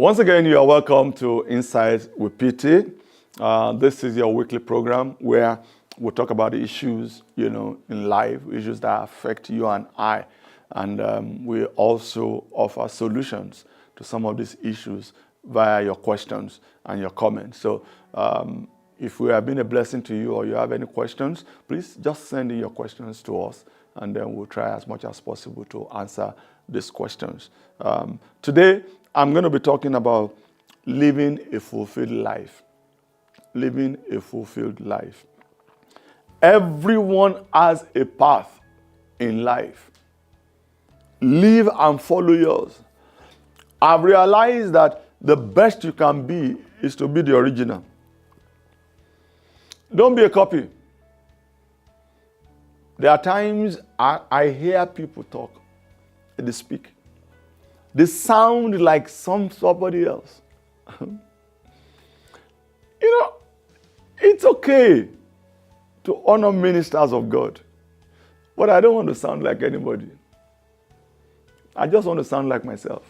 Once again, you are welcome to Insights with PT. This is your weekly program where we talk about the issues, in life, issues that affect you and I. And we also offer solutions to some of these issues via your questions and your comments. So if we have been a blessing to you or you have any questions, please just send in your questions to us, and then we'll try as much as possible to answer these questions. Today, I'm going to be talking about living a fulfilled life. Living a fulfilled life. Everyone has a path in life. Live and follow yours. I've realized that the best you can be is to be the original. Don't be a copy. There are times I hear people talk, they speak. They sound like somebody else. It's okay to honor ministers of God, but I don't want to sound like anybody. I just want to sound like myself.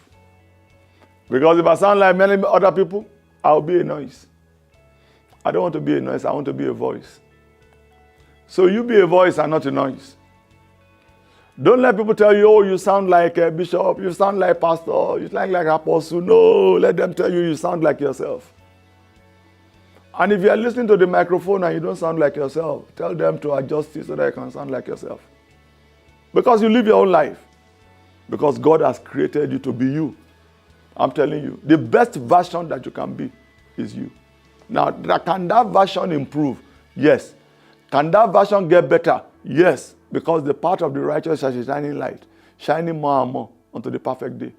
Because if I sound like many other people, I'll be a noise. I don't want to be a noise, I want to be a voice. So you be a voice and not a noise. Don't let people tell you, oh, you sound like a bishop, you sound like pastor, you sound like apostle. No, let them tell you sound like yourself. And if you are listening to the microphone and you don't sound like yourself, tell them to adjust it so that you can sound like yourself. Because you live your own life. Because God has created you to be you. I'm telling you, the best version that you can be is you. Now, can that version improve? Yes. Can that version get better? Yes. Because the path of the righteous is a shining light, shining more and more unto the perfect day.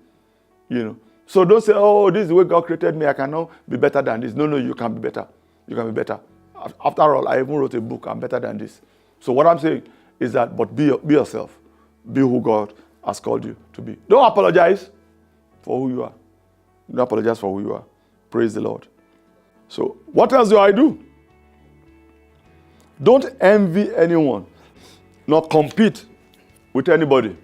So don't say, oh, this is the way God created me, I cannot be better than this. No, you can be better. You can be better. After all, I even wrote a book, I'm better than this. So what I'm saying is that, but be yourself. Be who God has called you to be. Don't apologize for who you are. Don't apologize for who you are. Praise the Lord. So what else do I do? Don't envy anyone. Not compete with anybody.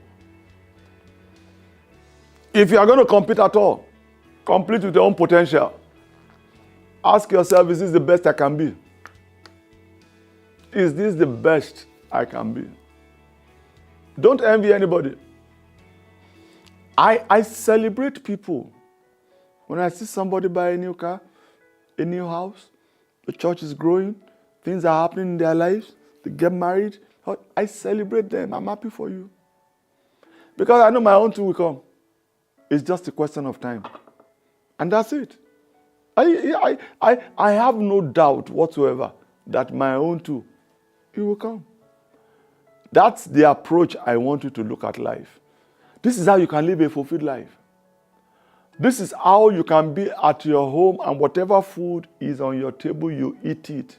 If you are going to compete at all, compete with your own potential. Ask yourself, is this the best I can be? Is this the best I can be? Don't envy anybody. I celebrate people. When I see somebody buy a new car, a new house, the church is growing, things are happening in their lives, they get married, I celebrate them. I'm happy for you. Because I know my own too will come. It's just a question of time. And that's it. I have no doubt whatsoever that my own too, it will come. That's the approach I want you to look at life. This is how you can live a fulfilled life. This is how you can be at your home and whatever food is on your table, you eat it.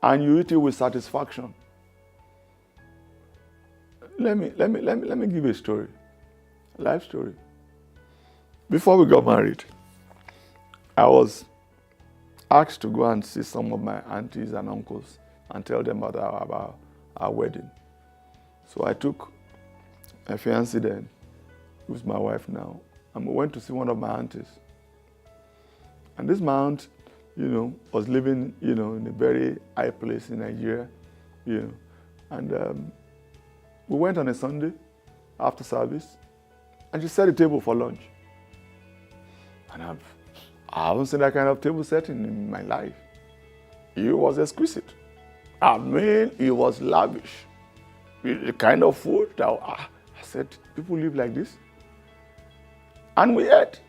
And you eat it with satisfaction. Let me give you a story. A life story. Before we got married, I was asked to go and see some of my aunties and uncles and tell them about our wedding. So I took my fiancée then, who's my wife now, and we went to see one of my aunties. And this my aunt, was living, in a very high place in Nigeria, And we went on a Sunday after service, and she set the table for lunch. And I haven't seen that kind of table setting in my life. It was exquisite. It was lavish. The kind of food that I said, people live like this. And we ate.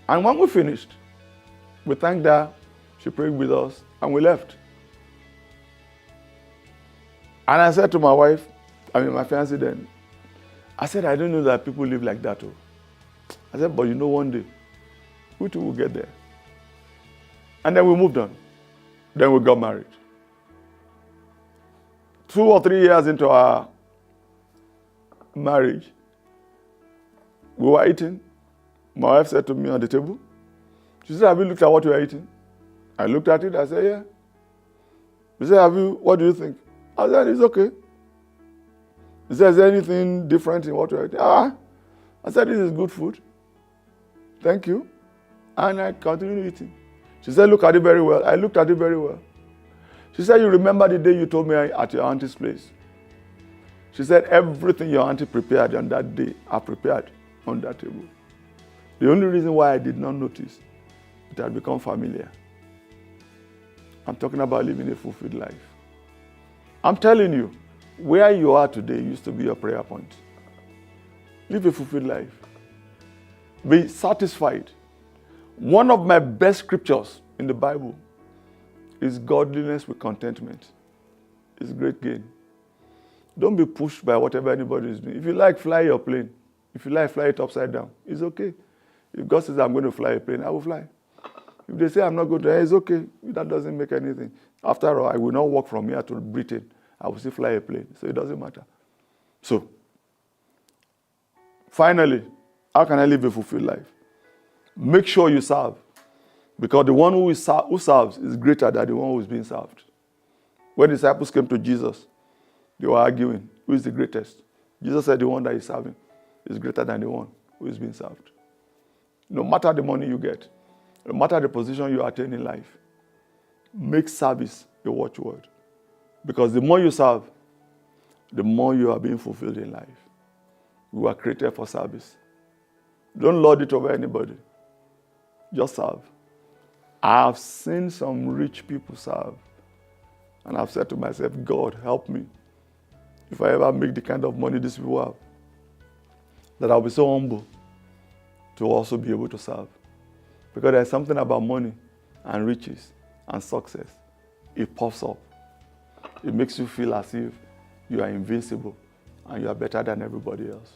And when we finished, we thanked her, she prayed with us, and we left. And I said to my wife, my fiancée then, I said, I don't know that people live like that. Oh. I said, but one day, we too will get there. And then we moved on. Then we got married. 2 or 3 years into our marriage, we were eating. My wife said to me on the table, she said, have you looked at what you are eating? I looked at it, I said, yeah. She said, what do you think? I said, it's okay. He said, is there anything different in what you are eating? I said, this is good food. Thank you. And I continued eating. She said, look at it very well. I looked at it very well. She said, you remember the day you told me at your auntie's place? She said, everything your auntie prepared on that day, I prepared on that table. The only reason why I did not notice, it had become familiar. I'm talking about living a fulfilled life. I'm telling you, where you are today used to be your prayer point. Live a fulfilled life. Be satisfied. One of my best scriptures in the Bible is godliness with contentment. It's great gain. Don't be pushed by whatever anybody is doing. If you like, fly your plane. If you like, fly it upside down. It's okay. If God says I'm going to fly a plane, I will fly. If they say I'm not going to, it's okay. That doesn't make anything. After all, I will not walk from here to Britain. I will still fly a plane. So it doesn't matter. So, finally, how can I live a fulfilled life? Make sure you serve. Because the one who serves is greater than the one who is being served. When the disciples came to Jesus, they were arguing, who is the greatest? Jesus said the one that is serving is greater than the one who is being served. No matter the money you get, no matter the position you attain in life, make service a watchword. Because the more you serve, the more you are being fulfilled in life. You are created for service. Don't lord it over anybody. Just serve. I have seen some rich people serve. And I've said to myself, God, help me. If I ever make the kind of money these people have, that I'll be so humble to also be able to serve. Because there's something about money and riches and success. It pops up. It makes you feel as if you are invincible and you are better than everybody else.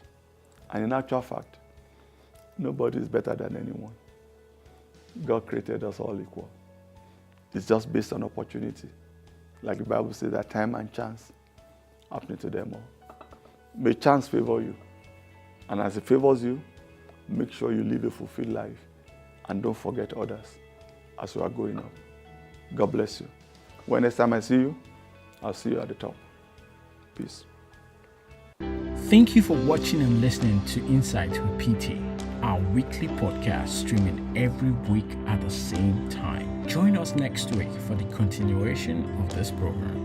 And in actual fact, nobody is better than anyone. God created us all equal. It's just based on opportunity. Like the Bible says that time and chance happening to them all. May chance favor you. And as it favors you, make sure you live a fulfilled life. And don't forget others as you are going up. God bless you. When next time I see you, I'll see you at the top. Peace. Thank you for watching and listening to Insights with PT, our weekly podcast streaming every week at the same time. Join us next week for the continuation of this program.